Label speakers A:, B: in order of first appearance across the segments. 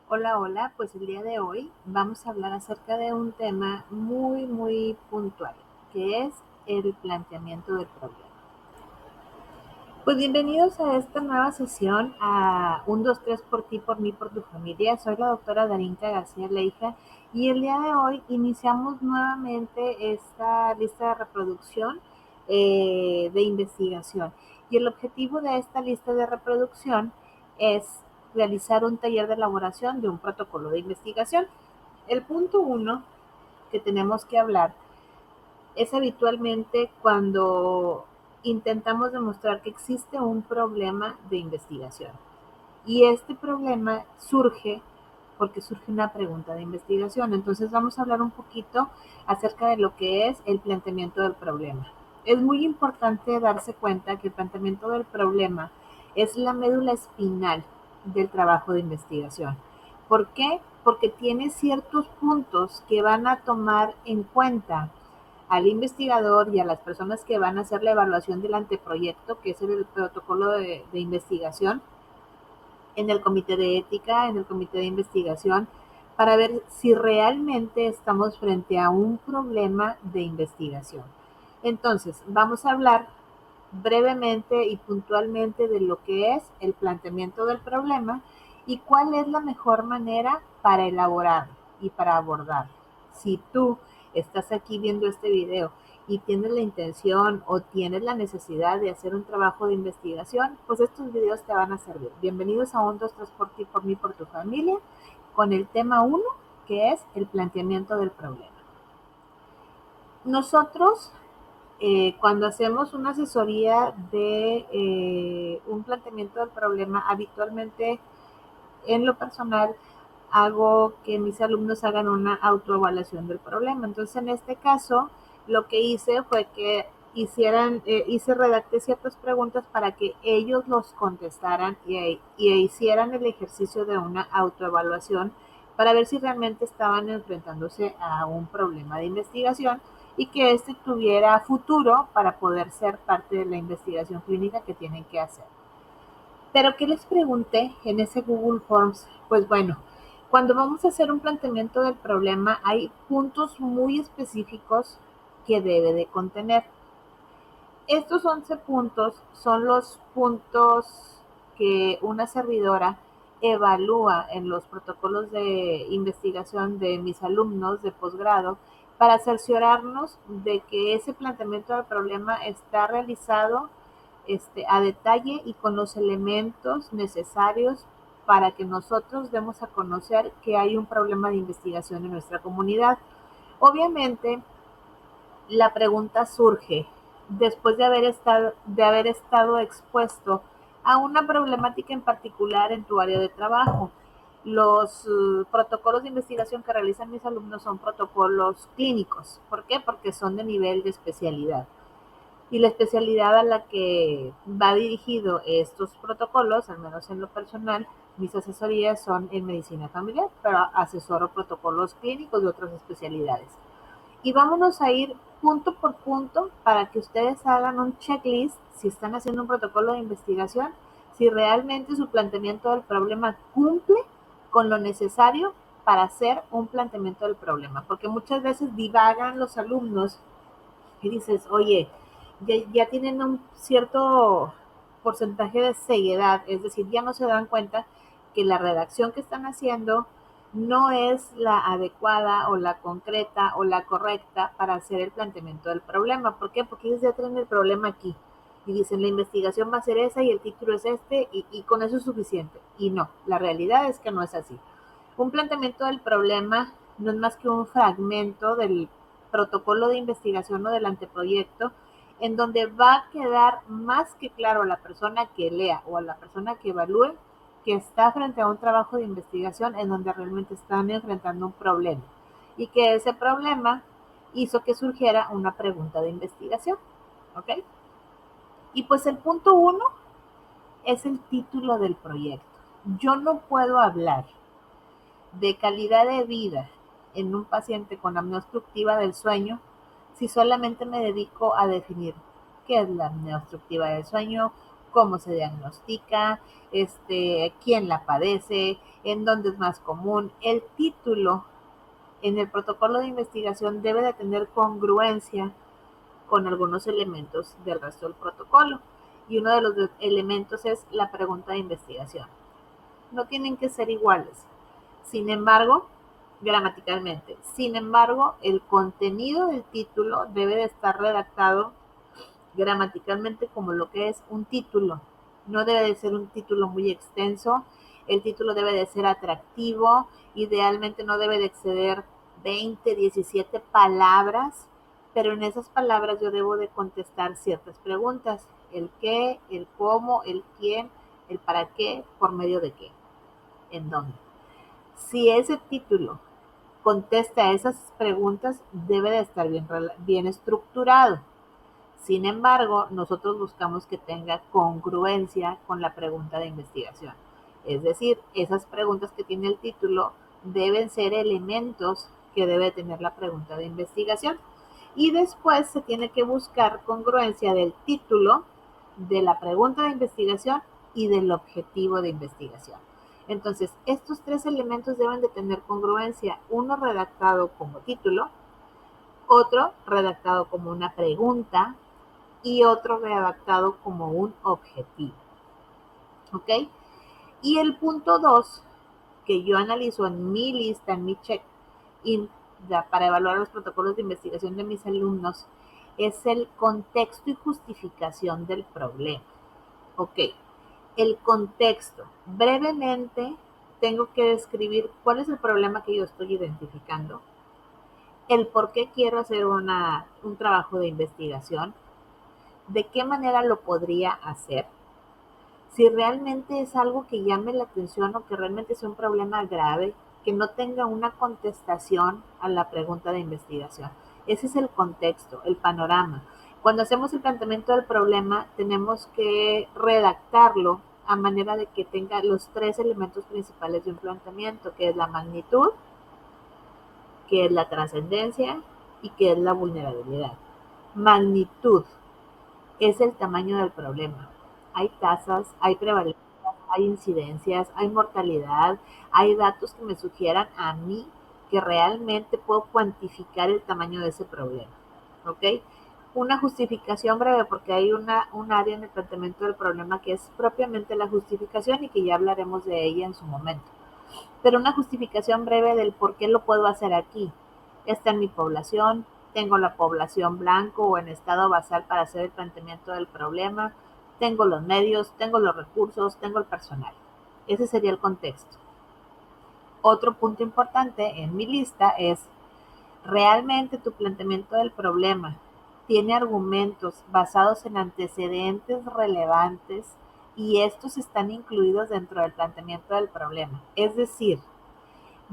A: Hola, hola, pues el día de hoy vamos a hablar acerca de un tema muy puntual, que es el planteamiento del problema. Pues bienvenidos a esta nueva sesión, a 1, 2, 3 por ti, por mí, por tu familia. Soy la doctora Darinka García Leija y el día de hoy iniciamos nuevamente esta lista de reproducción de investigación. Y el objetivo de esta lista de reproducción es realizar un taller de elaboración de un protocolo de investigación. El punto uno que tenemos que hablar es habitualmente cuando intentamos demostrar que existe un problema de investigación. Y este problema surge porque surge una pregunta de investigación. Entonces vamos a hablar un poquito acerca de lo que es el planteamiento del problema. Es muy importante darse cuenta que el planteamiento del problema es la médula espinal del trabajo de investigación. ¿Por qué? Porque tiene ciertos puntos que van a tomar en cuenta al investigador y a las personas que van a hacer la evaluación del anteproyecto, que es el protocolo de investigación, en el comité de ética, en el comité de investigación, para ver si realmente estamos frente a un problema de investigación. Entonces, vamos a hablar brevemente y puntualmente de lo que es el planteamiento del problema y cuál es la mejor manera para elaborar y para abordar. Si tú estás aquí viendo este video y tienes la intención o tienes la necesidad de hacer un trabajo de investigación, pues estos videos te van a servir. Bienvenidos a 1, 2, 3 por ti, por mí, por tu familia, con el tema 1, que es el planteamiento del problema. Nosotros cuando hacemos una asesoría de un planteamiento del problema, habitualmente en lo personal hago que mis alumnos hagan una autoevaluación del problema. Entonces, en este caso, lo que hice fue que redacté ciertas preguntas para que ellos los contestaran y hicieran el ejercicio de una autoevaluación para ver si realmente estaban enfrentándose a un problema de investigación y que este tuviera futuro para poder ser parte de la investigación clínica que tienen que hacer. Pero ¿qué les pregunté en ese Google Forms? Pues bueno, cuando vamos a hacer un planteamiento del problema hay puntos muy específicos que debe de contener. Estos 11 puntos son los puntos que una servidora evalúa en los protocolos de investigación de mis alumnos de posgrado para cerciorarnos de que ese planteamiento del problema está realizado a detalle y con los elementos necesarios para que nosotros demos a conocer que hay un problema de investigación en nuestra comunidad. Obviamente, la pregunta surge después de haber estado expuesto a una problemática en particular en tu área de trabajo. Los protocolos de investigación que realizan mis alumnos son protocolos clínicos. ¿Por qué? Porque son de nivel de especialidad. Y la especialidad a la que va dirigido estos protocolos, al menos en lo personal, mis asesorías son en medicina familiar, pero asesoro protocolos clínicos de otras especialidades. Y vámonos a ir punto por punto para que ustedes hagan un checklist si están haciendo un protocolo de investigación, si realmente su planteamiento del problema cumple con lo necesario para hacer un planteamiento del problema, porque muchas veces divagan los alumnos y dices, oye, ya tienen un cierto porcentaje de ceguedad, es decir, ya no se dan cuenta que la redacción que están haciendo no es la adecuada o la concreta o la correcta para hacer el planteamiento del problema. ¿Por qué? Porque ellos ya tienen el problema aquí y dicen la investigación va a ser esa y el título es este y con eso es suficiente. Y no, la realidad es que no es así. Un planteamiento del problema no es más que un fragmento del protocolo de investigación o del anteproyecto en donde va a quedar más que claro a la persona que lea o a la persona que evalúe que está frente a un trabajo de investigación en donde realmente están enfrentando un problema y que ese problema hizo que surgiera una pregunta de investigación. ¿Ok? Y pues el punto uno es el título del proyecto. Yo no puedo hablar de calidad de vida en un paciente con apnea obstructiva del sueño si solamente me dedico a definir qué es la apnea obstructiva del sueño, cómo se diagnostica, quién la padece, en dónde es más común. El título en el protocolo de investigación debe de tener congruencia con algunos elementos del resto del protocolo. Y uno de los elementos es la pregunta de investigación. No tienen que ser iguales. Sin embargo, gramaticalmente, sin embargo, el contenido del título debe de estar redactado gramaticalmente como lo que es un título. No debe de ser un título muy extenso, el título debe de ser atractivo, idealmente no debe de exceder 20, 17 palabras, pero en esas palabras yo debo de contestar ciertas preguntas, el qué, el cómo, el quién, el para qué, por medio de qué, en dónde. Si ese título contesta esas preguntas, debe de estar bien estructurado. Sin embargo, nosotros buscamos que tenga congruencia con la pregunta de investigación. Es decir, esas preguntas que tiene el título deben ser elementos que debe tener la pregunta de investigación. Y después se tiene que buscar congruencia del título, de la pregunta de investigación y del objetivo de investigación. Entonces, estos tres elementos deben de tener congruencia, uno redactado como título, otro redactado como una pregunta y otro redactado como un objetivo. ¿Ok? Y el punto 2 que yo analizo en mi lista, en mi check, para evaluar los protocolos de investigación de mis alumnos, es el contexto y justificación del problema. Ok, el contexto. Brevemente, tengo que describir cuál es el problema que yo estoy identificando, el por qué quiero hacer un trabajo de investigación, de qué manera lo podría hacer, si realmente es algo que llame la atención o que realmente sea un problema grave, que no tenga una contestación a la pregunta de investigación. Ese es el contexto, el panorama. Cuando hacemos el planteamiento del problema, tenemos que redactarlo a manera de que tenga los tres elementos principales de un planteamiento, que es la magnitud, que es la trascendencia y que es la vulnerabilidad. Magnitud es el tamaño del problema. Hay tasas, hay prevalencias, hay incidencias, hay mortalidad, hay datos que me sugieran a mí que realmente puedo cuantificar el tamaño de ese problema. ¿Ok? Una justificación breve, porque hay un área en el planteamiento del problema que es propiamente la justificación y que ya hablaremos de ella en su momento. Pero una justificación breve del por qué lo puedo hacer aquí. Está en mi población, tengo la población blanco o en estado basal para hacer el planteamiento del problema, tengo los medios, tengo los recursos, tengo el personal. Ese sería el contexto. Otro punto importante en mi lista es, ¿realmente tu planteamiento del problema tiene argumentos basados en antecedentes relevantes y estos están incluidos dentro del planteamiento del problema? Es decir,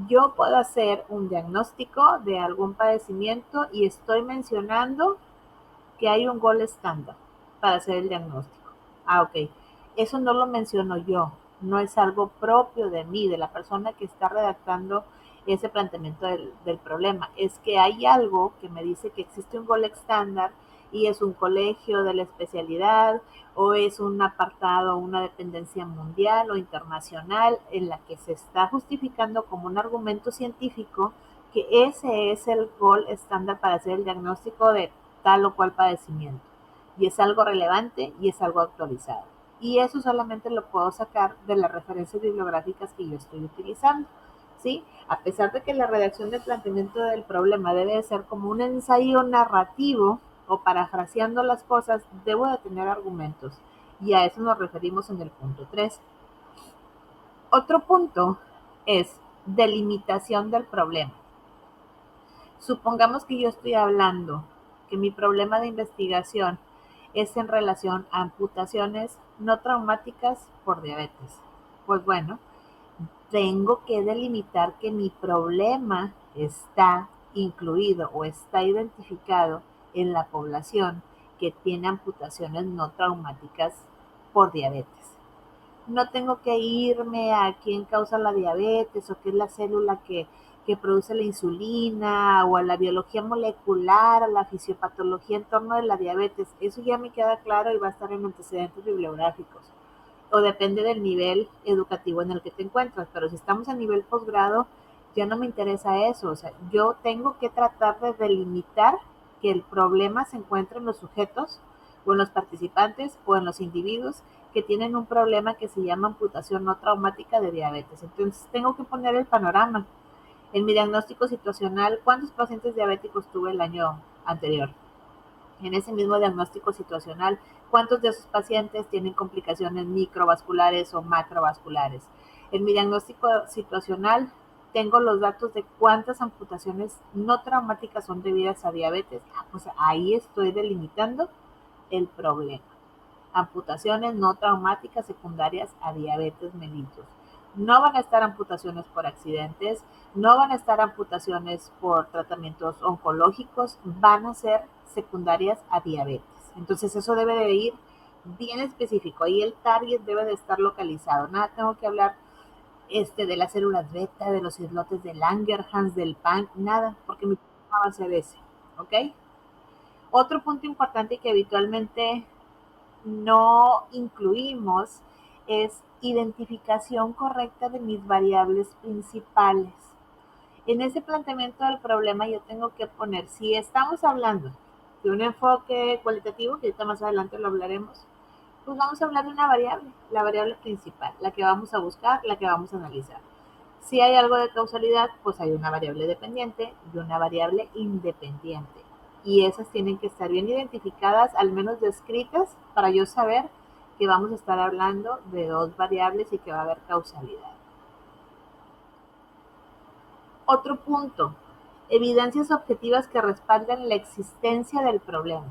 A: yo puedo hacer un diagnóstico de algún padecimiento y estoy mencionando que hay un gol estándar para hacer el diagnóstico. Ok. Eso no lo menciono yo, no es algo propio de mí, de la persona que está redactando ese planteamiento del problema. Es que hay algo que me dice que existe un gol estándar y es un colegio de la especialidad o es un apartado, una dependencia mundial o internacional en la que se está justificando como un argumento científico que ese es el gol estándar para hacer el diagnóstico de tal o cual padecimiento. Y es algo relevante y es algo actualizado. Y eso solamente lo puedo sacar de las referencias bibliográficas que yo estoy utilizando. ¿Sí? A pesar de que la redacción del planteamiento del problema debe de ser como un ensayo narrativo o parafraseando las cosas, debo de tener argumentos. Y a eso nos referimos en el punto 3. Otro punto es delimitación del problema. Supongamos que yo estoy hablando que mi problema de investigación es en relación a amputaciones no traumáticas por diabetes. Pues bueno, tengo que delimitar que mi problema está incluido o está identificado en la población que tiene amputaciones no traumáticas por diabetes. No tengo que irme a quién causa la diabetes o qué es la célula que que produce la insulina o a la biología molecular, a la fisiopatología en torno de la diabetes. Eso ya me queda claro y va a estar en antecedentes bibliográficos. O depende del nivel educativo en el que te encuentras, pero si estamos a nivel posgrado, ya no me interesa eso. O sea, yo tengo que tratar de delimitar que el problema se encuentra en los sujetos o en los participantes o en los individuos que tienen un problema que se llama amputación no traumática de diabetes. Entonces tengo que poner el panorama. En mi diagnóstico situacional, ¿cuántos pacientes diabéticos tuve el año anterior? En ese mismo diagnóstico situacional, ¿cuántos de esos pacientes tienen complicaciones microvasculares o macrovasculares? En mi diagnóstico situacional, tengo los datos de cuántas amputaciones no traumáticas son debidas a diabetes. Pues ahí estoy delimitando el problema. Amputaciones no traumáticas secundarias a diabetes mellitus. No van a estar amputaciones por accidentes, no van a estar amputaciones por tratamientos oncológicos, van a ser secundarias a diabetes. Entonces eso debe de ir bien específico, ahí el target debe de estar localizado. Nada, tengo que hablar de las células beta, de los islotes de Langerhans, del PAN, nada, porque mi problema va a ser ese, ¿ok? Otro punto importante que habitualmente no incluimos es identificación correcta de mis variables principales. En ese planteamiento del problema yo tengo que poner, si estamos hablando de un enfoque cualitativo, que ahorita más adelante lo hablaremos, pues vamos a hablar de una variable, la variable principal, la que vamos a buscar, la que vamos a analizar. Si hay algo de causalidad, pues hay una variable dependiente y una variable independiente. Y esas tienen que estar bien identificadas, al menos descritas, para yo saber que vamos a estar hablando de dos variables y que va a haber causalidad. Otro punto, evidencias objetivas que respalden la existencia del problema.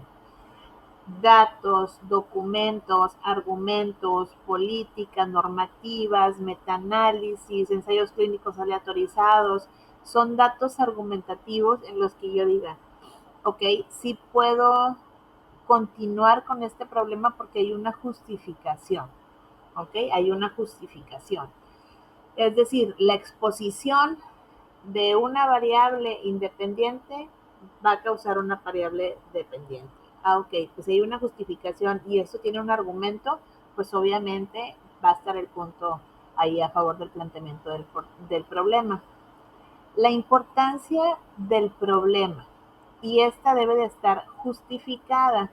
A: Datos, documentos, argumentos, políticas, normativas, metaanálisis, ensayos clínicos aleatorizados, son datos argumentativos en los que yo diga, ok, sí puedo continuar con este problema porque hay una justificación, ok, hay una justificación. Es decir, la exposición de una variable independiente va a causar una variable dependiente. Ok, pues si hay una justificación y esto tiene un argumento, pues obviamente va a estar el punto ahí a favor del planteamiento del problema. La importancia del problema, y esta debe de estar justificada.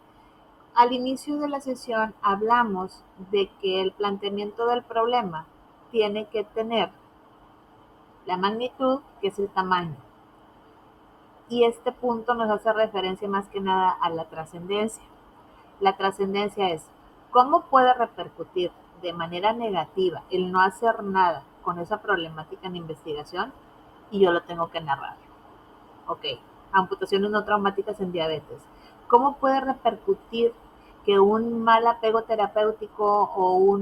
A: Al inicio de la sesión hablamos de que el planteamiento del problema tiene que tener la magnitud, que es el tamaño. Y este punto nos hace referencia más que nada a la trascendencia. La trascendencia es cómo puede repercutir de manera negativa el no hacer nada con esa problemática en investigación y yo lo tengo que narrar. Ok, amputaciones no traumáticas en diabetes. ¿Cómo puede repercutir que un mal apego terapéutico o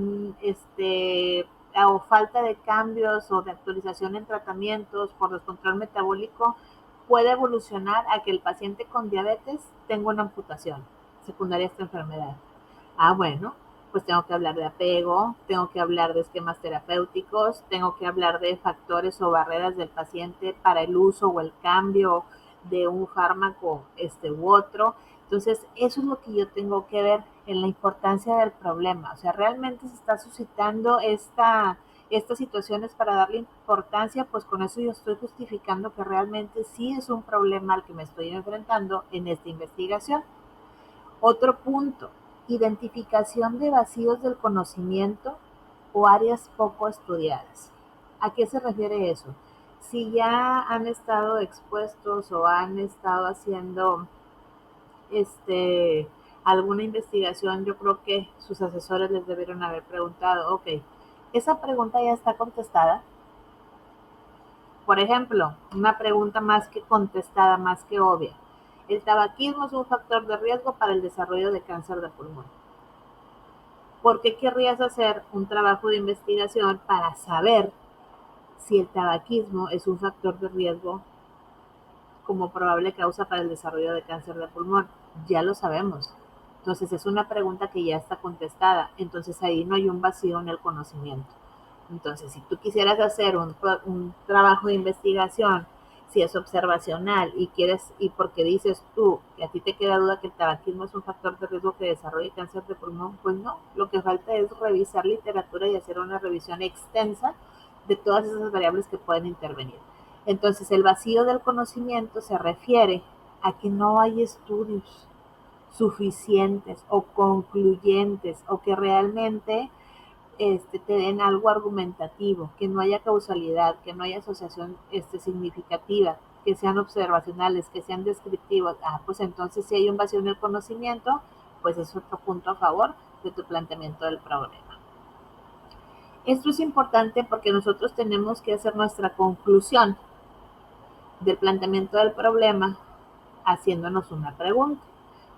A: o falta de cambios o de actualización en tratamientos por descontrol metabólico puede evolucionar a que el paciente con diabetes tenga una amputación secundaria a esta enfermedad? Ah, bueno, pues tengo que hablar de apego, tengo que hablar de esquemas terapéuticos, tengo que hablar de factores o barreras del paciente para el uso o el cambio de un fármaco u otro. Entonces, eso es lo que yo tengo que ver en la importancia del problema. O sea, realmente se está suscitando estas situaciones para darle importancia, pues con eso yo estoy justificando que realmente sí es un problema al que me estoy enfrentando en esta investigación. Otro punto, identificación de vacíos del conocimiento o áreas poco estudiadas. ¿A qué se refiere eso? Si ya han estado expuestos o han estado haciendo alguna investigación, yo creo que sus asesores les debieron haber preguntado, ok, ¿esa pregunta ya está contestada? Por ejemplo, una pregunta más que contestada, más que obvia. ¿El tabaquismo es un factor de riesgo para el desarrollo de cáncer de pulmón? ¿Por qué querrías hacer un trabajo de investigación para saber si el tabaquismo es un factor de riesgo como probable causa para el desarrollo de cáncer de pulmón? Ya lo sabemos. Entonces es una pregunta que ya está contestada. Entonces ahí no hay un vacío en el conocimiento. Entonces, si tú quisieras hacer un trabajo de investigación, si es observacional y quieres, y porque dices tú que a ti te queda duda que el tabaquismo es un factor de riesgo que desarrolle cáncer de pulmón, pues no, lo que falta es revisar literatura y hacer una revisión extensa de todas esas variables que pueden intervenir. Entonces, el vacío del conocimiento se refiere a que no hay estudios suficientes o concluyentes o que realmente te den algo argumentativo, que no haya causalidad, que no haya asociación significativa, que sean observacionales, que sean descriptivos. Pues entonces si hay un vacío en el conocimiento, pues es otro punto a favor de tu planteamiento del problema. Esto es importante porque nosotros tenemos que hacer nuestra conclusión del planteamiento del problema haciéndonos una pregunta.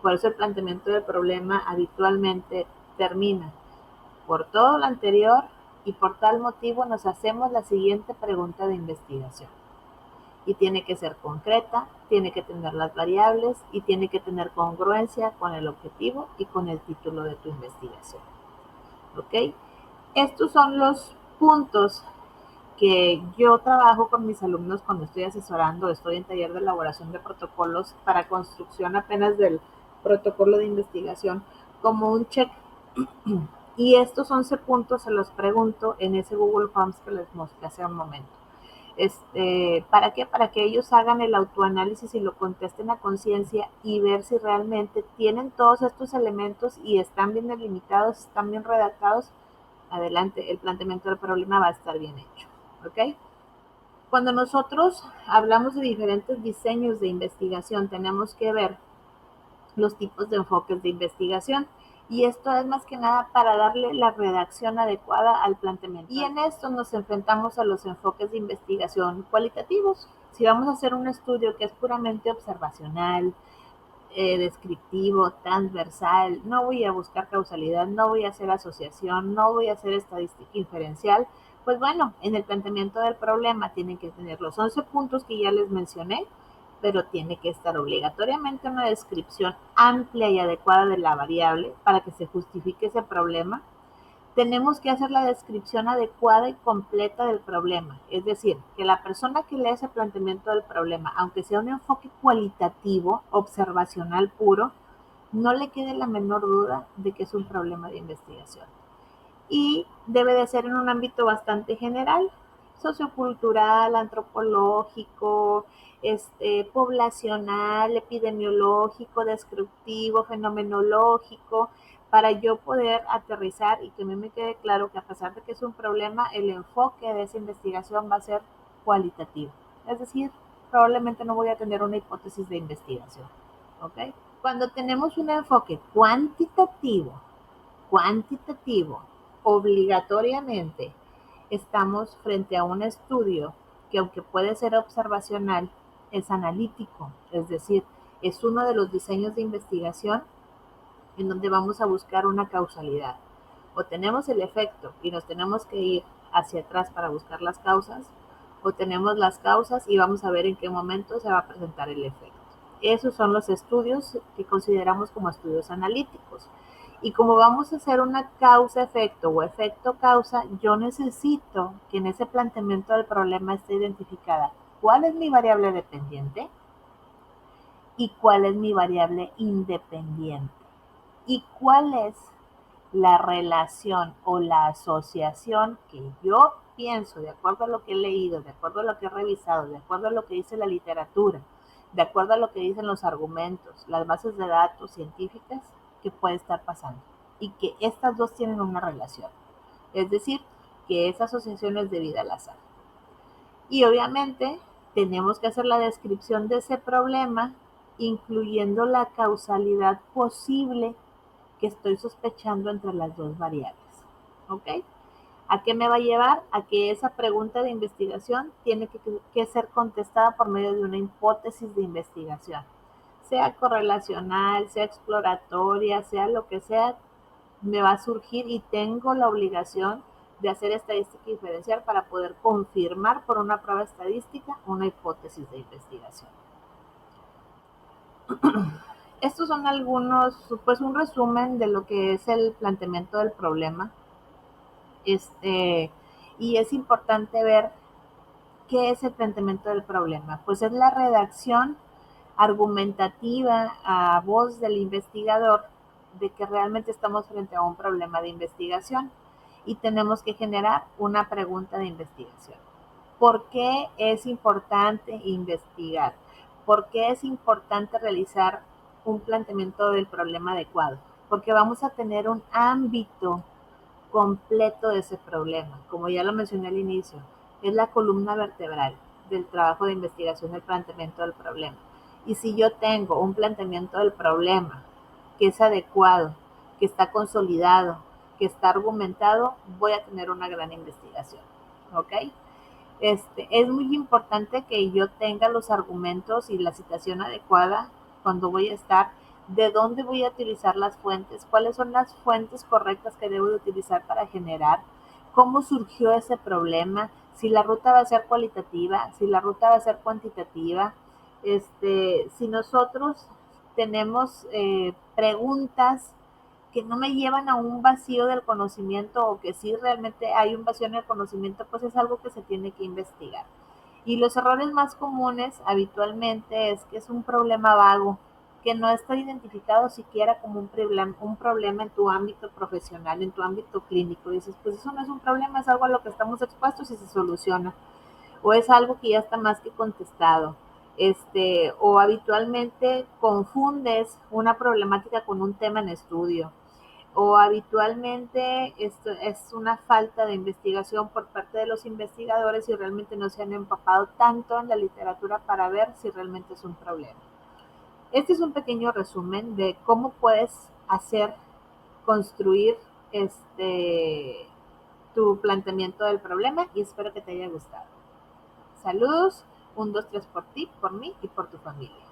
A: Por eso el planteamiento del problema habitualmente termina: por todo lo anterior y por tal motivo nos hacemos la siguiente pregunta de investigación. Y tiene que ser concreta, tiene que tener las variables y tiene que tener congruencia con el objetivo y con el título de tu investigación. ¿Ok? Estos son los puntos que yo trabajo con mis alumnos cuando estoy asesorando, estoy en taller de elaboración de protocolos para construcción apenas del protocolo de investigación, como un check. Y estos 11 puntos se los pregunto en ese Google Forms que les mostré hace un momento. ¿Para qué? Para que ellos hagan el autoanálisis y lo contesten a conciencia y ver si realmente tienen todos estos elementos y están bien delimitados, están bien redactados. Adelante, el planteamiento del problema va a estar bien hecho. ¿Ok? Cuando nosotros hablamos de diferentes diseños de investigación, tenemos que ver los tipos de enfoques de investigación. Y esto es más que nada para darle la redacción adecuada al planteamiento. Y en esto nos enfrentamos a los enfoques de investigación cualitativos. Si vamos a hacer un estudio que es puramente observacional, descriptivo, transversal, no voy a buscar causalidad, no voy a hacer asociación, no voy a hacer estadística inferencial, pues bueno, en el planteamiento del problema tienen que tener los 11 puntos que ya les mencioné, pero tiene que estar obligatoriamente una descripción amplia y adecuada de la variable para que se justifique ese problema. Tenemos que hacer la descripción adecuada y completa del problema, es decir, que la persona que lee ese planteamiento del problema, aunque sea un enfoque cualitativo, observacional puro, no le quede la menor duda de que es un problema de investigación. Y debe de ser en un ámbito bastante general, sociocultural, antropológico, poblacional, epidemiológico, descriptivo, fenomenológico, para yo poder aterrizar y que a mí me quede claro que a pesar de que es un problema, el enfoque de esa investigación va a ser cualitativo. Es decir, probablemente no voy a tener una hipótesis de investigación. ¿Ok? Cuando tenemos un enfoque cuantitativo, obligatoriamente estamos frente a un estudio que, aunque puede ser observacional, es analítico, es decir, es uno de los diseños de investigación en donde vamos a buscar una causalidad. O tenemos el efecto y nos tenemos que ir hacia atrás para buscar las causas, o tenemos las causas y vamos a ver en qué momento se va a presentar el efecto. Esos son los estudios que consideramos como estudios analíticos. Y como vamos a hacer una causa-efecto o efecto-causa, yo necesito que en ese planteamiento del problema esté identificada cuál es mi variable dependiente y cuál es mi variable independiente y cuál es la relación o la asociación que yo pienso, de acuerdo a lo que he leído, de acuerdo a lo que he revisado, de acuerdo a lo que dice la literatura, de acuerdo a lo que dicen los argumentos, las bases de datos científicas, que puede estar pasando. Y que estas dos tienen una relación. Es decir, que esa asociación es debida al azar. Y obviamente tenemos que hacer la descripción de ese problema, incluyendo la causalidad posible que estoy sospechando entre las dos variables. ¿Ok? ¿A qué me va a llevar? A que esa pregunta de investigación tiene que ser contestada por medio de una hipótesis de investigación. Sea correlacional, sea exploratoria, sea lo que sea, me va a surgir y tengo la obligación de hacer estadística diferencial para poder confirmar por una prueba estadística una hipótesis de investigación. Estos son algunos, pues un resumen de lo que es el planteamiento del problema. Y es importante ver qué es el planteamiento del problema. Pues es la redacción argumentativa a voz del investigador de que realmente estamos frente a un problema de investigación y tenemos que generar una pregunta de investigación. ¿Por qué es importante investigar? ¿Por qué es importante realizar un planteamiento del problema adecuado? Porque vamos a tener un ámbito completo de ese problema. Como ya lo mencioné al inicio, es la columna vertebral del trabajo de investigación del planteamiento del problema. Y si yo tengo un planteamiento del problema que es adecuado, que está consolidado, que está argumentado, voy a tener una gran investigación. ¿Ok? Es muy importante que yo tenga los argumentos y la citación adecuada cuando voy a estar, de dónde voy a utilizar las fuentes, cuáles son las fuentes correctas que debo de utilizar para generar, cómo surgió ese problema, si la ruta va a ser cualitativa, si la ruta va a ser cuantitativa, si nosotros tenemos preguntas que no me llevan a un vacío del conocimiento o que sí realmente hay un vacío en el conocimiento, pues es algo que se tiene que investigar. Y los errores más comunes habitualmente es que es un problema vago, que no está identificado siquiera como un problema en tu ámbito profesional, en tu ámbito clínico. Dices, pues eso no es un problema, es algo a lo que estamos expuestos y se soluciona. O es algo que ya está más que contestado. O habitualmente confundes una problemática con un tema en estudio o habitualmente esto es una falta de investigación por parte de los investigadores y realmente no se han empapado tanto en la literatura para ver si realmente es un problema. Este es un pequeño resumen de cómo puedes hacer, construir tu planteamiento del problema y espero que te haya gustado. Saludos, un, dos, tres por ti, por mí y por tu familia.